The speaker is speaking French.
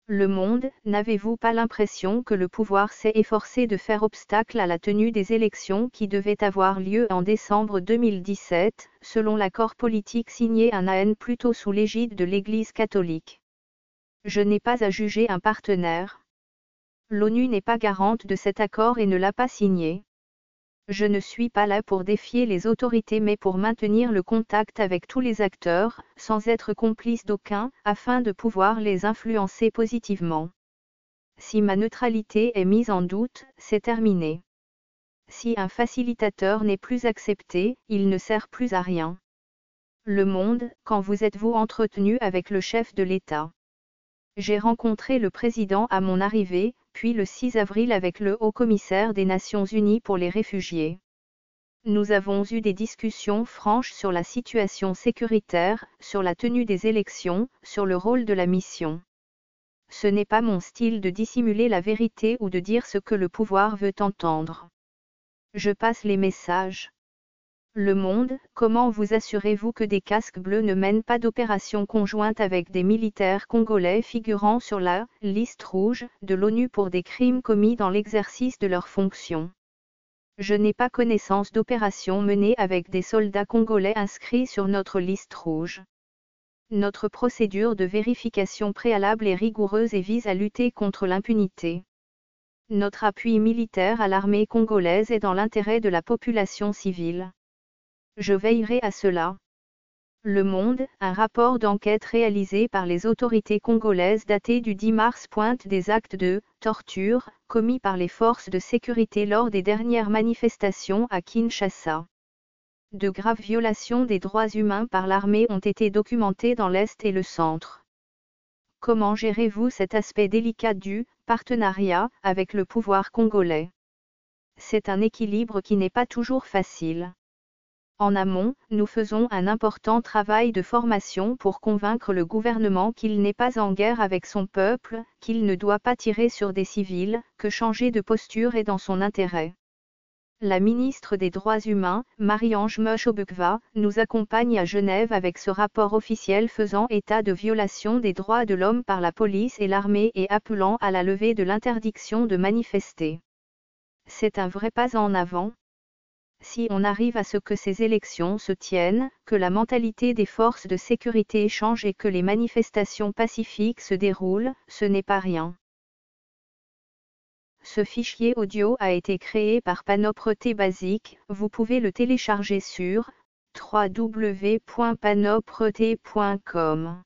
Le Monde, n'avez-vous pas l'impression que le pouvoir s'est efforcé de faire obstacle à la tenue des élections qui devaient avoir lieu en décembre 2017, selon l'accord politique signé à Naën plutôt sous l'égide de l'Église catholique? Je n'ai pas à juger un partenaire. L'ONU n'est pas garante de cet accord et ne l'a pas signé. Je ne suis pas là pour défier les autorités mais pour maintenir le contact avec tous les acteurs, sans être complice d'aucun, afin de pouvoir les influencer positivement. Si ma neutralité est mise en doute, c'est terminé. Si un facilitateur n'est plus accepté, il ne sert plus à rien. Le Monde, quand vous êtes-vous entretenu avec le chef de l'État? J'ai rencontré le président à mon arrivée, puis le 6 avril avec le haut-commissaire des Nations Unies pour les réfugiés. Nous avons eu des discussions franches sur la situation sécuritaire, sur la tenue des élections, sur le rôle de la mission. Ce n'est pas mon style de dissimuler la vérité ou de dire ce que le pouvoir veut entendre. Je passe les messages. Le Monde, comment vous assurez-vous que des casques bleus ne mènent pas d'opérations conjointes avec des militaires congolais figurant sur la « liste rouge » de l'ONU pour des crimes commis dans l'exercice de leurs fonctions? Je n'ai pas connaissance d'opérations menées avec des soldats congolais inscrits sur notre liste rouge. Notre procédure de vérification préalable est rigoureuse et vise à lutter contre l'impunité. Notre appui militaire à l'armée congolaise est dans l'intérêt de la population civile. Je veillerai à cela. Le Monde, un rapport d'enquête réalisé par les autorités congolaises daté du 10 mars pointe des actes de torture commis par les forces de sécurité lors des dernières manifestations à Kinshasa. De graves violations des droits humains par l'armée ont été documentées dans l'Est et le Centre. Comment gérez-vous cet aspect délicat du partenariat avec le pouvoir congolais? C'est un équilibre qui n'est pas toujours facile. En amont, nous faisons un important travail de formation pour convaincre le gouvernement qu'il n'est pas en guerre avec son peuple, qu'il ne doit pas tirer sur des civils, que changer de posture est dans son intérêt. La ministre des Droits humains, Marie-Ange Mushobukva, nous accompagne à Genève avec ce rapport officiel faisant état de violation des droits de l'homme par la police et l'armée et appelant à la levée de l'interdiction de manifester. C'est un vrai pas en avant. Si on arrive à ce que ces élections se tiennent, que la mentalité des forces de sécurité change et que les manifestations pacifiques se déroulent, ce n'est pas rien. Ce fichier audio a été créé par Panopre Basic, vous pouvez le télécharger sur www.panopre.com.